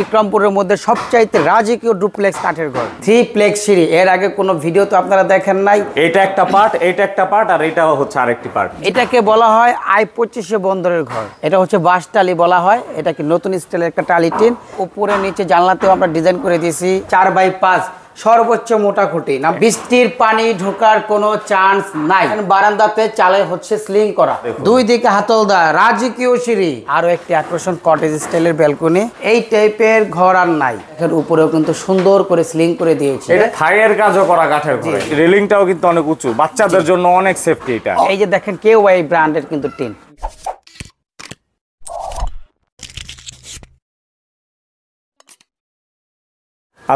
বিক্রমপুরের মধ্যে সবচাইতে রাজকীয় ডুপ্লেক্স কাঠের ঘর, 3 প্লেক্স সিঁড়ি। এর আগে কোনো ভিডিও তো আপনারা দেখেন নাই। এটা একটা পার্ট, এটা একটা পার্ট, আর এটা হচ্ছে আরেকটি পার্ট। এটাকে বলা হয় I-25 বন্দরের ঘর। এটা হচ্ছে বাঁশ টালি বলা হয়। এটা কি নতুন স্টাইলের একটা টালি টিন। উপরে নিচে জানলাতেও আমরা ডিজাইন করে দিয়েছি 4x5 সর্বোচ্চ মোটা খুঁটি না, বৃষ্টির পানি ঢোকার কোনো চান্স নাই। বারান্দাতে চালে হচ্ছে স্লিং করা, দুই দিকে হাতলদার রাজকীয় সিঁড়ি, আরো একটি আকর্ষণ কটেজ স্টাইলের ব্যালকনি। এই টাইপের ঘর আর নাই। এর উপরেও কিন্তু সুন্দর করে স্লিং করে দিয়েছে। এটা থাইয়ের কাজও করা কাঠের ঘর। রেলিংটাও কিন্তু অনেক উঁচু, বাচ্চাদের জন্য অনেক সেফটি। এটা এই যে দেখেন KY ব্র্যান্ডের কিন্তু টিন।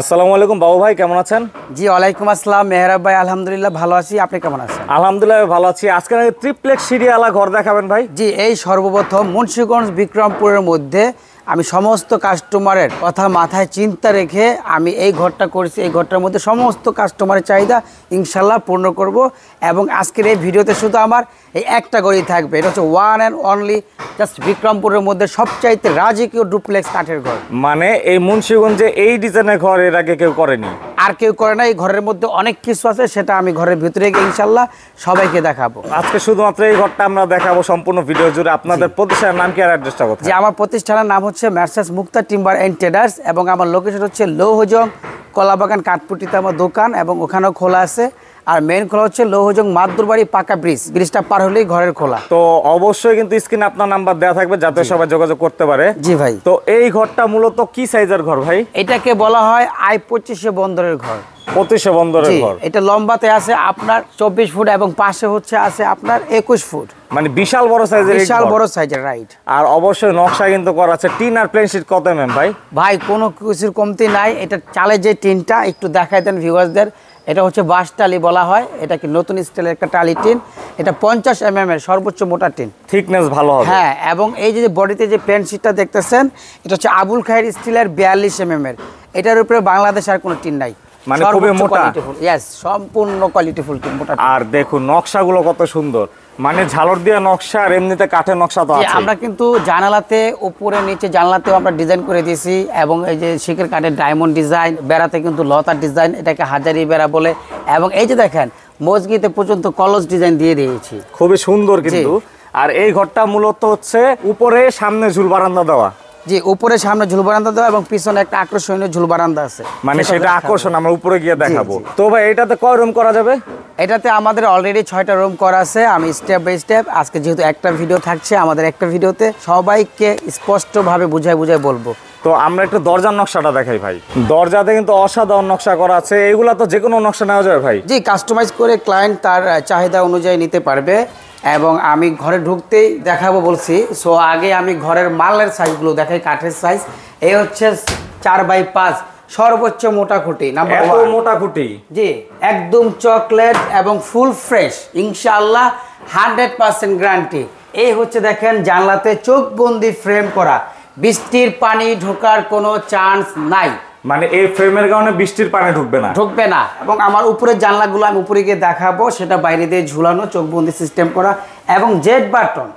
আসসালামু আলাইকুম বাবু ভাই, কেমন আছেন? জি ওয়ালাইকুম আসসালাম মেহরাব ভাই, আলহামদুলিল্লাহ ভালো আছি। আপনি কেমন আছেন? আলহামদুলিল্লাহ ভালো আছি। আজকে ট্রিপ্লেক্স সিঁড়িওয়ালা ঘর দেখাবেন ভাই? জি, এই সর্বপ্রথম মুন্সিগঞ্জ বিক্রমপুরের মধ্যে আমি সমস্ত কাস্টমারের কথা মাথায় চিন্তা রেখে আমি এই ঘরটা করেছি। এই ঘরটার মধ্যে সমস্ত কাস্টমারের চাহিদা ইনশাল্লাহ পূর্ণ করব। এবং আজকের এই ভিডিওতে শুধু আমার এই একটা ঘরই থাকবে। এটা হচ্ছে ওয়ান অ্যান্ড অনলি জাস্ট বিক্রমপুরের মধ্যে সবচাইতে রাজকীয় ডুপ্লেক্স কাঠের ঘর। মানে এই মুন্সিগঞ্জে এই ডিজাইনের ঘর এর আগে কেউ করেনি, আর কেউ করে না। এই ঘরের মধ্যে অনেক কিছু আছে, সেটা আমি ঘরের ভিতরে গিয়ে ইনশাল্লাহ সবাইকে দেখাবো। আজকে শুধুমাত্র এই ঘরটা আমরা দেখাবো সম্পূর্ণ ভিডিও জুড়ে। আপনাদের প্রতিষ্ঠানের নাম কি আর অ্যাড্রেসটা কোথায়? যে আমার প্রতিষ্ঠানের নাম হচ্ছে messrs Mukta timber and traders, এবং আমার লোকেশন হচ্ছে লৌহজং কলাবাগান কাঠপুটিতে আমার দোকান, এবং ওখানেও খোলা আছে। আর মেইন খোলা হচ্ছে লৌহজং মাদুরবাড়ি পাকা ব্রিজটা পার হলেই ঘরের খোলা। তো অবশ্যই কিন্তু স্ক্রিনে আপনার নাম্বার দেওয়া থাকবে যাতে সবাই যোগাযোগ করতে পারে। জি ভাই। তো এই ঘরটা মূলত কি সাইজের ঘর ভাই? এটাকে বলা হয় I-25 বন্দরের ঘর। 25 বন্দরের ঘর। এটা লম্বাতে আছে আপনার 24 ফুট এবং পাশে হচ্ছে আছে আপনার 21 ফুট। মানে বিশাল বড় সাইজের, বিশাল বড় সাইজের, রাইট। আর অবশ্যই নকশা কিন্তু করা আছে। টিন আর প্লেন শীট কত এমএম ভাই? ভাই কোনো কিছুর কমতি নাই। এটা চালে যে টিনটা একটু দেখাই দেন ভিউয়ার্সদের। এটা হচ্ছে বাঁশ টালি বলা হয়। এটা কি নতুন স্টাইলের একটা টালি টিন। এটা 50 mm এর সর্বোচ্চ মোটা টিন। থিকনেস ভালো হবে। হ্যাঁ, এবং এই যে বডিতে যে প্লেন শীটটা দেখতেছেন, এটা হচ্ছে আবুল খায়ের স্টিলের 42 mm এর। এটার উপরে বাংলাদেশ আর কোনো টিন নাই। মানে খুবই মোটা। ইয়েস, সম্পূর্ণ কোয়ালিটিফুল টিন, মোটা। আর দেখুন নকশাগুলো কত সুন্দর, মানে ঝালর দিয়া নকশা, আর এমনিতে কাঠের নকশা তো আছে। আমরা কিন্তু জানালাতে উপরে নিচে জানলাতেও আমরা ডিজাইন করে দিয়েছি, এবং এই যে শিকের কাঠের ডায়মন্ড ডিজাইন, বেড়াতে কিন্তু লতার ডিজাইন, এটাকে হাজারি বেড়া বলে। এবং এই যে দেখেন মসজিদে পর্যন্ত কলস ডিজাইন দিয়ে দিয়েছি, খুবই সুন্দর কিন্তু। আর এই ঘরটা মূলত হচ্ছে উপরে সামনে ঝুল বারান্দা দেওয়া। জি, উপরে সামনে ঝুল বারান্দা দেওয়া এবং পিছনে একটা আকর্ষণীয় ঝুল বারান্দা আছে। মানে সেটা আকর্ষণ, আমরা উপরে গিয়ে দেখাবো। তো ভাই এটাতে কয় রুম করা যাবে? এটাতে আমাদের অলরেডি 6টা রুম করা আছে। আমি স্টেপ বাই স্টেপ আজকে যেহেতু একটা ভিডিও থাকছে, আমাদের একটা ভিডিওতে সবাইকে স্পষ্টভাবে বুঝাই বলবো। তো আমরা একটু দরজার নকশাটা দেখাই ভাই। দরজাতে কিন্তু অসাধারণ নকশা করা আছে। এগুলা তো যে কোনো নকশা নেওয়া যাবে ভাই? জি, কাস্টমাইজ করে ক্লায়েন্ট তার চাহিদা অনুযায়ী নিতে পারবে। এবং আমি ঘরে ঢুকতেই দেখাবো বলছি, সো আগে আমি ঘরের মালের সাইজগুলো দেখাই। কাঠের সাইজ এই হচ্ছে 4x5 সর্বোচ্চ মোটা খুঁটি, নাম্বার 1। মোটা খুঁটি, জি, একদম চকলেট এবং ফুল ফ্রেশ, ইনশাআল্লাহ 100% গ্যারান্টি। এই হচ্ছে দেখেন জানলাতে চোখবন্দি ফ্রেম করা, বৃষ্টির পানি ঢোকার কোনো চান্স নাই। মানে এই ফ্রেমের কারণে বৃষ্টির পানি ঢুকবে না। এবং আমার উপরের জানলাগুলো আমি উপরে গিয়ে দেখাবো, সেটা বাইরে দিয়ে ঝুলানো, চোখবন্দি সিস্টেম করা, এবং জেড বাটন।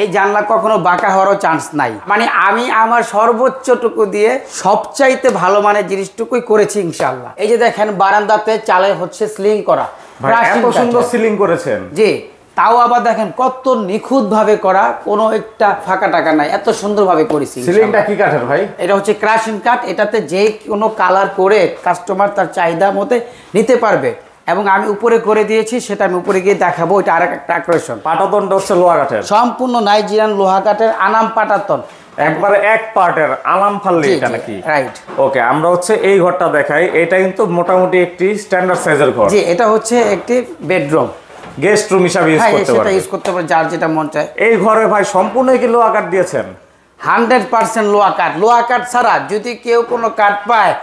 এই জানলা কখনো বাঁকা হওয়ারও চান্স নাই। মানে আমি আমার সর্বোচ্চটুকু দিয়ে সবচাইতে ভালো মানের জিনিসটুকুই করেছি ইনশাআল্লাহ। এই যে দেখেন বারান্দাতে চালে হচ্ছে স্লিং করা, এত সুন্দর সিলিং করেছেন। জি, তাও আবার দেখেন কত নিখুঁত ভাবে করা, কোনো একটা ফাঁকা টাকা নাই, এত সুন্দর ভাবে করেছি। সিলিংটা কি কাঠের ভাই? এটা হচ্ছে ক্রাশিং কাঠ। এটাতে যে কোনো কালার করে কাস্টমার তার চাহিদা মতে নিতে পারবে, এবং আমি উপরে করে দিয়েছি, সেটা আমি উপরে গিয়ে দেখাবো। এটা আরেক একটা আকর্ষণ। পাটাতনটা হচ্ছে লোহা কাঠের, সম্পূর্ণ নাইজেরিয়ান লোহা কাঠের আনাম পাটাতন, একবারে এক পার্টের আলাম ফাললি এটা নাকি? রাইট। ওকে, আমরা হচ্ছে এই ঘরটা দেখাই। এটা কিন্তু মোটামুটি একটি স্ট্যান্ডার্ড সাইজের ঘর। জি, এটা হচ্ছে একটি বেডরুম, গেস্ট রুম হিসাবে ইউজ করতে পারবে। সেটা ইউজ করতে পারে যার যেটা মন চায়। এই ঘরে ভাই সম্পূর্ণ কি লোহা কাঠ দিয়েছেন? 100% লোহা কাঠ। লোহা কাঠ ছাড়া যদি কেউ কোনো কাঠ পায়,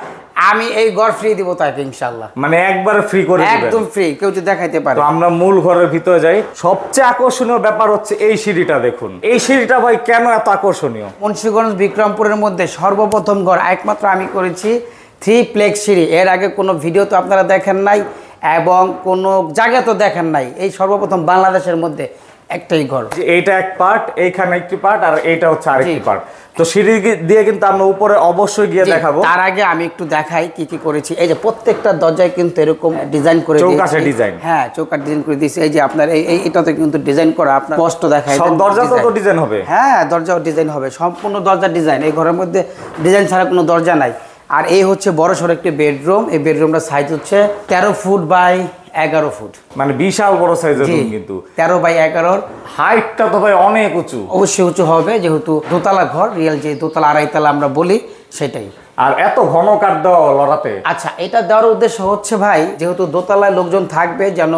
আমি এই ঘর ফ্রি দিব তাকে ইনশাআল্লাহ। মানে একবার ফ্রি করে দিবেন? একদম ফ্রি, কেউ যদি দেখাইতে পারে। তো আমরা মূল ঘরের ভিতরে যাই। সবচেয়ে আকর্ষণীয় ব্যাপার হচ্ছে এই সিঁড়িটা দেখুন। এই সিঁড়িটা ভাই কেন এত আকর্ষণীয়? মুন্সিগঞ্জ বিক্রমপুরের মধ্যে সর্বপ্রথম ঘর একমাত্র আমি করেছি 3 প্লেক্স সিঁড়ি। এর আগে কোনো ভিডিও তো আপনারা দেখেন নাই, এবং কোনো জায়গা তো দেখেন নাই। এই সর্বপ্রথম বাংলাদেশের মধ্যে একটাই ঘর। এইটা এক পার্ট, এইখানে একটি পার্ট, আর এইটা হচ্ছে আরেকটি পার্ট। তো সিঁড়ি দিয়ে কিন্তু আমরা উপরে অবশ্যই গিয়ে দেখাবো। তার আগে আমি একটু দেখাই কি কি করেছি। এই যে প্রত্যেকটা দরজায় কিন্তু এরকম ডিজাইন করে দিয়েছি, চৌকাঠে ডিজাইন। হ্যাঁ চৌকাঠ ডিজাইন করে দিয়েছি। এই যে আপনার এটাতে কিন্তু ডিজাইন করা, আপনার স্পষ্ট দেখায়। সব দরজাতেও তো ডিজাইন হবে? হ্যাঁ দরজাও ডিজাইন হবে, সম্পূর্ণ দরজা ডিজাইন। এই ঘরের মধ্যে ডিজাইন ছাড়া কোনো দরজা নাই। আর এই হচ্ছে বড় সড়ো একটি বেডরুম। এই বেডরুমটার সাইজ হচ্ছে 13 ফুট বাই 11 ফুট, মানে বিশাল বড় সাইজের রুম। কিন্তু 13 বাই 11। হাইটটা তো ভাই অনেক উঁচু। অবশ্যই উঁচু হবে, যেহেতু দোতলা ঘর, রিয়েল যে দোতলা আড়াইতলা আমরা বলি সেটাই। আর এত ঘন কাঠ দেওয়া লড়াতে? আচ্ছা, এটা দেওয়ার উদ্দেশ্য হচ্ছে ভাই, যেহেতু দোতলায় লোকজন থাকবে, যেন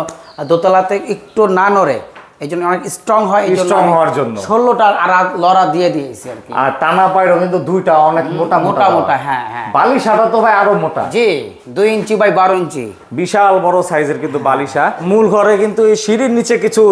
দোতলাতে একটু না নড়ে, এই জন্য অনেক স্ট্রং হয়। স্ট্রং হওয়ার জন্য 16টা লড়া দিয়ে দিয়েছি আর কি। আর টানা পায়রও কিন্তু দুইটা অনেক মোটা মোটা মোটা। হ্যাঁ হ্যাঁ। বালিশাটা তো ভাই আরো মোটা। জি, 2 ইঞ্চি বাই 12 ইঞ্চি, বিশাল বড় সাইজের কিন্তু বালিশা। মূল ঘরে কিন্তু এই সিঁড়ির নিচে কিছু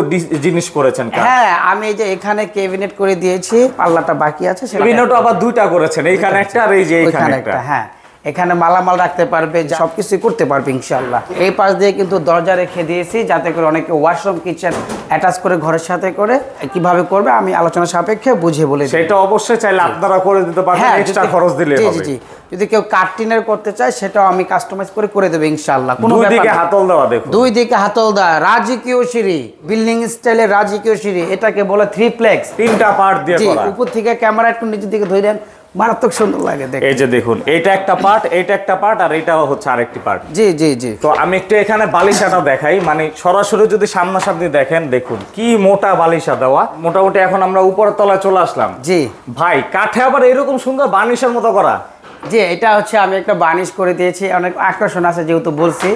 জিনিস করেছেন। হ্যাঁ, আমি এই যে এখানে ক্যাবিনেট করে দিয়েছি, পাল্লাটা বাকি আছে। ক্যাবিনেটও আবার দুইটা করেছেন, এইখানে একটা আর এই যে এইখানে একটা। হ্যাঁ, এখানে মালামাল রাখতে পারবে, সবকিছু করতে পারবে ইনশাআল্লাহ। এই পাশ দিয়ে কিন্তু দরজা রেখে দিয়েছি, যাতে করে অনেকে ওয়াশরুম কিচেন অ্যাটাচ করে ঘরের সাথে করে কিভাবে করবে আমি আলোচনা সাপেক্ষে বুঝিয়ে বলে দিই। সেটা অবশ্যই চাইলে আপনারা করে দিতে পারবেন, এক্সট্রা খরচ দিলে হবে। জি, যদি কেউ কার্টিনের করতে চায় সেটাও আমি কাস্টমাইজ করে দেব ইনশাআল্লাহ। কোনো দুই দিকে হাতল দেওয়া, দেখুন দুই দিকে হাতল দেওয়া, রাজকীয় সিঁড়ি, বিল্ডিং স্টাইলের রাজকীয় সিঁড়ি। এটাকে বলে 3প্লেx, 3টা পার্ট দিয়ে করা। উপর থেকে ক্যামেরা একটু নিচের দিকে ধরেন, মারাত্মক সুন্দর লাগে দেখতে। এই যে দেখুন, এইটা একটা পার্ট, এইটা একটা পার্ট, আর এইটাও হচ্ছে আরেকটি পার্ট। জি জি জি। তো আমি একটু এখানে বালিশাটা দেখাই, মানে সরাসরি যদি সামনাসামনি দেখেন, দেখুন কি মোটা বালিশা দেওয়া। মোটামুটি এখন আমরা উপরের তলায় চলে আসলাম। জি ভাই, কাঠে আবার এরকম সুন্দর বানিশের মতো করা? জি, এটা হচ্ছে আমি একটা বার্নিশ করে দিয়েছি, অনেক আকর্ষণ আছে যেহেতু বলছি।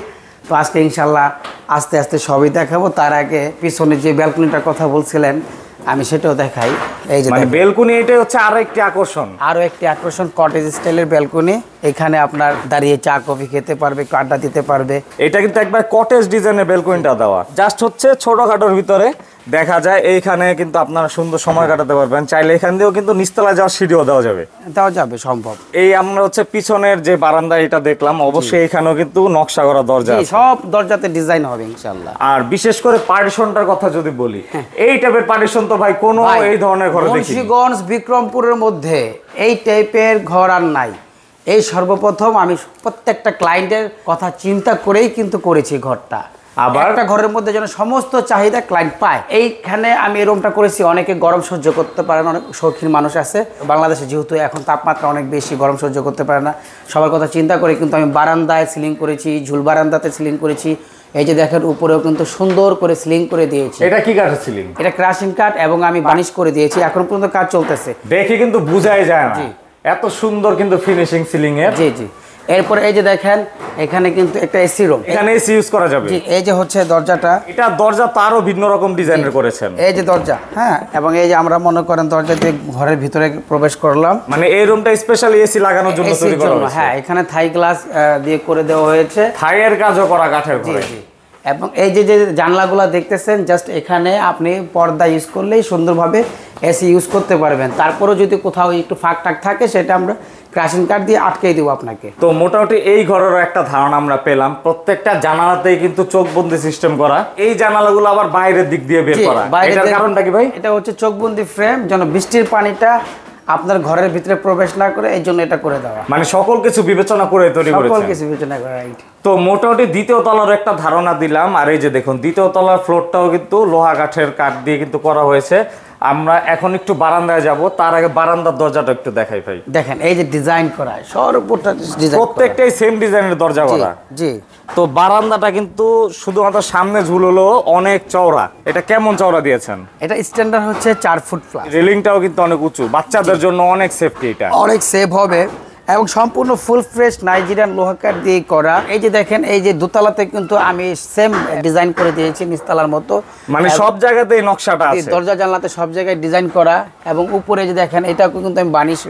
তো আজকে ইনশাল্লাহ আস্তে আস্তে সবই দেখাবো। তার আগে পিছনে যে ব্যালকনিটার কথা বলছিলেন আমি সেটাও দেখাই। এই যে মানে বেলকনি, এটাই হচ্ছে আরো একটি আকর্ষণ। আরো একটি আকর্ষণ, কটেজ স্টাইলের ব্যালকনি। এখানে আপনার দাঁড়িয়ে চা কফি খেতে পারবে, আড্ডা দিতে পারবে। এটা কিন্তু একবার কটেজ ডিজাইনের বেলকনিটা দেওয়া, জাস্ট হচ্ছে ছোটখাটোর ভিতরে দেখা যায়। এইখানে কিন্তু আপনারা সুন্দর সময় কাটাতে পারবেন। চাইলে এখান দিয়েও কিন্তু নিচতলায় যাওয়ার সিঁড়িও দেওয়া যাবে। দেওয়া যাবে, সম্ভব। এই আমরা হচ্ছে পিছনের যে বারান্দা এটা দেখলাম, অবশ্যই এখানেও কিন্তু নকশা করা দরজা আছে। সব দরজাতে ডিজাইন হবে ইনশাআল্লাহ। আর বিশেষ করে পার্টিশনটার কথা যদি বলি, এই টাইপের পার্টিশন তো ভাই কোনো এই ধরনের ঘরে দেখি। মুন্সিগঞ্জ বিক্রমপুরের মধ্যে এই টাইপের ঘর আর নাই। এই সর্বপ্রথম আমি প্রত্যেকটা ক্লায়েন্টের কথা চিন্তা করেই কিন্তু করেছি ঘরটা। আবার একটা ঘরের মধ্যে যেন সমস্ত চাহিদা ক্লায়েন্ট পায়। এইখানে আমি এই রুমটা করেছি, অনেকে গরম সহ্য করতে পারে না, অনেক শৌখিন মানুষ আছে বাংলাদেশে, যেহেতু এখন তাপমাত্রা অনেক বেশি, গরম সহ্য করতে পারে না। সবার কথা চিন্তা করে কিন্তু আমি বারান্দায় সিলিং করেছি, ঝুল বারান্দাতে সিলিং করেছি। এই যে দেখেন, উপরেও কিন্তু সুন্দর করে সিলিং করে দিয়েছি। এটা কি কাঠের সিলিং? এটা ক্রাশিং কাঠ, এবং আমি বার্নিশ করে দিয়েছি। এখন পর্যন্ত কাজ চলতেছে, দেখে কিন্তু বোঝাই যায় না এত সুন্দর কিন্তু ফিনিশিং সিলিং এর। জি জি। এরপরে এই যে দেখেন, এখানে কিন্তু একটা এসি রুম, এখানে এসি ইউজ করা যাবে। জি, এই যে হচ্ছে দরজাটা, এটা দরজা তো আরো ভিন্ন রকম ডিজাইনের করেছেন। এই যে দরজা, হ্যাঁ, এবং এই যে আমরা মনে করেন দরজা দিয়ে ঘরের ভিতরে প্রবেশ করলাম। মানে এই রুমটা স্পেশালি এসি লাগানোর জন্য তৈরি করা হয়েছে। হ্যাঁ, এখানে থাই গ্লাস দিয়ে করে দেওয়া হয়েছে, থাইয়ের কাজও করা কাঠের ঘরে। জি। এবং এই যে যে জানলাগুলো দেখতেছেন, জাস্ট এখানে আপনি পর্দা ইউজ করলেই সুন্দরভাবে এসি ইউজ করতে পারবেন। তারপরেও যদি কোথাও একটু ফাঁক টাক থাকে, সেটা আমরা ক্রাশিং কাঠ দিয়ে আটকে দেবো আপনাকে। তো মোটামুটি এই ঘরেরও একটা ধারণা আমরা পেলাম। প্রত্যেকটা জানালাতেই কিন্তু চোখবন্দি সিস্টেম করা। এই জানালাগুলো আবার বাইরের দিক দিয়ে বের করা, এটার কারণটা কি ভাই? এটা হচ্ছে চোখবন্দি ফ্রেম, যেন বৃষ্টির পানিটা আপনার ঘরের ভিতরে প্রবেশ না করে, এই জন্য এটা করে দেওয়া। মানে সকল কিছু বিবেচনা করে তৈরি করেছেন। সকল কিছু বিবেচনা করে, রাইট। তো মোটামুটি দ্বিতীয় তলার একটা ধারণা দিলাম। আর এই যে দেখুন, দ্বিতীয় তলার ফ্লোরটাও কিন্তু লোহা কাঠের কাঠ দিয়ে কিন্তু করা হয়েছে। আমরা এখন একটু বারান্দায় যাব, তার আগে বারান্দার দরজাটা একটু দেখাই ভাই। দেখেন, এই যে ডিজাইন করা, সর্বটা ডিজাইন, প্রত্যেকটাই সেম ডিজাইনের দরজা করা। জি। তো বারান্দাটা কিন্তু শুধুমাত্র সামনে ঝুল হলো অনেক চওড়া। এটা কেমন চওড়া দিয়েছেন? এটা স্ট্যান্ডার্ড হচ্ছে 4 ফুট প্লাস। রেলিংটাও কিন্তু অনেক উঁচু, বাচ্চাদের জন্য অনেক সেফটি, এটা অনেক সেফ হবে। এবং সম্পূর্ণ ফুল ফ্রেশ নাইজেরিয়ান লোহা কাঠ দিয়ে করা। এই যে দেখেন, এই যে দোতলাতে কিন্তু আমি সেম ডিজাইন করে দিয়েছি নিচতলার মতো। মানে সব জায়গাতেই নকশাটা আছে, দরজা জানলাতে সব জায়গায় ডিজাইন করা। এবং উপরে যে দেখেন, এটাও কিন্তু আমি বার্নিশ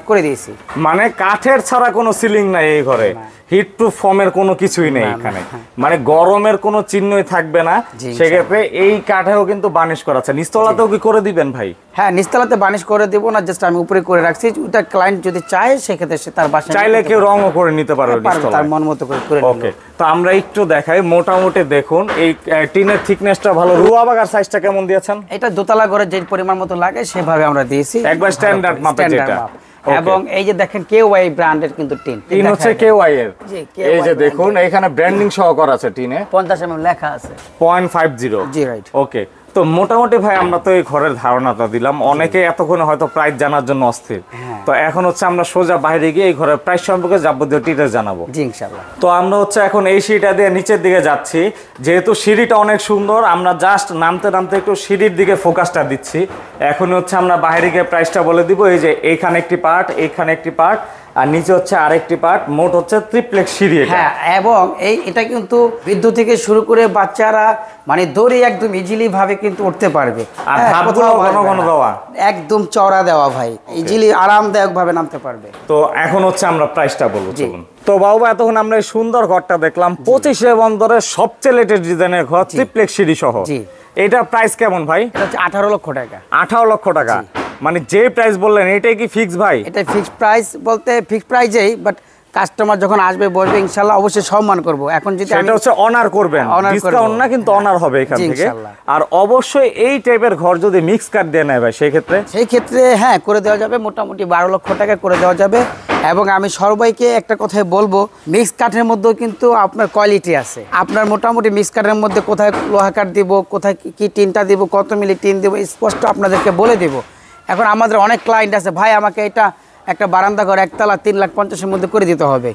করে দিয়েছি। মানে কাঠের ছাড়া কোনো সিলিং নাই এই ঘরে। হিট প্রুফ ফোমের কোনো কিছুই নেই এখানে, মানে গরমের কোনো চিহ্নই থাকবে না। জি, সেক্ষেত্রে এই কাঠেও কিন্তু বার্নিশ করা আছে। নিচতলাতেও কি করে দিবেন ভাই? হ্যাঁ, নিচতলাতে বার্নিশ করে দেব না, জাস্ট আমি উপরে করে রাখছি। ওটা ক্লায়েন্ট যদি চায় সেক্ষেত্রে সে তার বাসায় চাইলে কেউ রঙও করে নিতে পারবে নিচতলায়, তার মন মতো করে নিল। ওকে, তো আমরা একটু দেখাই। মোটামুটি দেখুন এই টিনের থিকনেসটা ভালো। রুয়া বাগার সাইজটা কেমন দিয়েছেন? এটা দোতলা ঘরে যে পরিমাণ মতো লাগে সেভাবে আমরা দিয়েছি, একবার স্ট্যান্ডার্ড মাপে যেটা। এবং এই যে দেখেন KY ব্র্যান্ডের কিন্তু টিন হচ্ছে KY এর। জি, এই যে দেখুন এখানে ব্র্যান্ডিং সহ করা আছে টিনে, 50 mm লেখা আছে 0.50। জি, রাইট। ওকে, তো মোটামুটি ভাই আমরা তো এই ঘরের ধারণাটা দিলাম। অনেকে এতক্ষণে হয়তো প্রাইস জানার জন্য অস্থির, তো এখন হচ্ছে আমরা সোজা বাইরে গিয়ে এই ঘরের প্রাইস সম্পর্কে যাবতীয় ডিটেইলস জানাবো। জি, ইনশাআল্লাহ। তো আমরা হচ্ছে এখন এই সিঁড়িটা দিয়ে নিচের দিকে যাচ্ছি। যেহেতু সিঁড়িটা অনেক সুন্দর, আমরা জাস্ট নামতে নামতে একটু সিঁড়ির দিকে ফোকাসটা দিচ্ছি। এখন হচ্ছে আমরা বাইরে গিয়ে প্রাইসটা বলে দিব। এই যে এইখানে একটি পার্ট, এইখানে একটি পার্ট, আর নিচে হচ্ছে আরেকটি পার্ট, মোট হচ্ছে ট্রিপ্লেক্স সিঁড়ি এটা। হ্যাঁ, এবং এটা কিন্তু বিদ্যুৎ থেকে শুরু করে বাচ্চারা মানে দড়ি একদম ইজিলি ভাবে কিন্তু উঠতে পারবে। আর হ্যাঁ, ধাপগুলো কোথাও ঘন ঘন দেওয়া, একদম চওড়া দেওয়া ভাই, ইজিলি আরামদায়ক ভাবে নামতে পারবে। তো এখন হচ্ছে আমরা প্রাইসটা বলবো, চলুন। তো বাবু, এতক্ষণ আমরা এই সুন্দর ঘরটা দেখলাম, 25 বন্দরের সবচেয়ে লেটেস্ট ডিজাইনের ঘর, ট্রিপ্লেক্স সিঁড়ি সহ। জি। এটার প্রাইস কেমন ভাই? এটা হচ্ছে 18 লক্ষ টাকা। 18 লক্ষ টাকা, মানে যে প্রাইস বললেন এটাই কি ফিক্স ভাই? এটা ফিক্সড প্রাইস বলতে ফিক্সড প্রাইজেই, বাট কাস্টমার যখন আসবে বলবে ইনশাআল্লাহ অবশ্যই সম্মান করব। এখন যদি সেটা হচ্ছে অনার করবেন, ডিসকাউন্ট না কিন্তু অনার হবে এখান জি, থেকে। ইনশাআল্লাহ। আর অবশ্যই এই টাইপের ঘর যদি মিক্স কাট দিয়ে নেয় ভাই, সেই ক্ষেত্রে হ্যাঁ করে দেওয়া যাবে, মোটামুটি 12 লক্ষ টাকা করে দেওয়া যাবে। এবং আমি সবাইকে একটা কথাই বলবো, মিক্স কাঠের মধ্যেও কিন্তু আপনার কোয়ালিটি আছে। আপনার মোটামুটি মিক্স কাঠের মধ্যে কোথায় লোহা কাঠ দিব, কোথায় কি টিনটা দিব, কত মিলি টিন দিব, স্পষ্ট আপনাদেরকে বলে দেব। এখন আমাদের অনেক ক্লায়েন্ট আছে, ভাই আমাকে এটা একটা বারান্দা ঘর একতলা 3,50,000-এর মধ্যে করে দিতে হবে,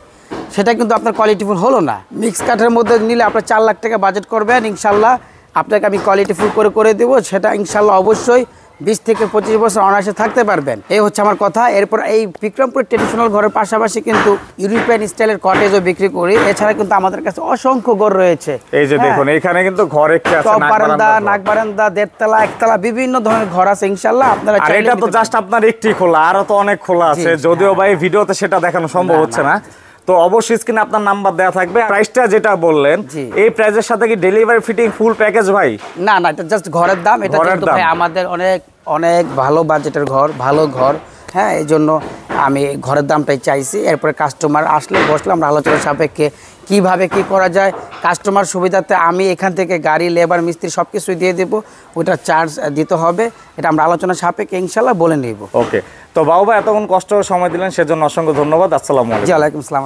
সেটা কিন্তু আপনার কোয়ালিটিফুল হলো না। মিক্স কাঠের মধ্যে নিলে আপনার 4 লাখ টাকা বাজেট করবেন, ইনশাল্লাহ আপনাকে আমি কোয়ালিটিফুল করে দেবো। সেটা ইনশাল্লাহ অবশ্যই 20 থেকে 25 বছর অনায়াসে থাকতে পারবেন। এই হচ্ছে আমার কথা। এরপর এই বিক্রমপুর ট্রেডিশনাল ঘরের পাশাপাশি কিন্তু ইউরোপিয়ান স্টাইলের কটেজও বিক্রি করি। এছাড়া কিন্তু আমাদের কাছে অসংখ্য ঘর রয়েছে। এই যে দেখুন এখানে কিন্তু ঘর একটি আছে, বারান্দা, নাক বারান্দা, 1.5 তলা, 1 তলা, বিভিন্ন ধরনের ঘর আছে ইনশাল্লাহ। আপনারা আর এটা তো জাস্ট আপনার একটি খোলা, আরো তো অনেক খোলা আছে, যদিও ভাই ভিডিওতে সেটা দেখানো সম্ভব হচ্ছে না। তো অবশ্যই স্ক্রিনে আপনার নাম্বার দেওয়া থাকবে। প্রাইসটা যেটা বললেন, এই প্রাইসের সাথে কি ডেলিভারি ফিটিং ফুল প্যাকেজ ভাই? না, এটা জাস্ট ঘরের দাম। এটা কিন্তু ভাই আমাদের অনেক ভালো বাজেটের ঘর, ভালো ঘর। হ্যাঁ, এই জন্য আমি ঘরের দামটাই চাইছি। এরপরে কাস্টমার আসলে বসলে আমরা আলোচনা সাপেক্ষে কিভাবে কি করা যায়, কাস্টমার সুবিধাতে আমি এখান থেকে গাড়ি, লেবার, মিস্ত্রি সব কিছুই দিয়ে দেবো। ওইটা চার্জ দিতে হবে, এটা আমরা আলোচনা সাপেক্ষে ইনশাল্লাহ বলে নেব। ওকে, তো বাবু ভাই এতক্ষণ কষ্ট সময় দিলেন সেজন্য অসংখ্য ধন্যবাদ। আসসালামু আলাইকুম। জি, ওয়ালাইকুম আসসালাম।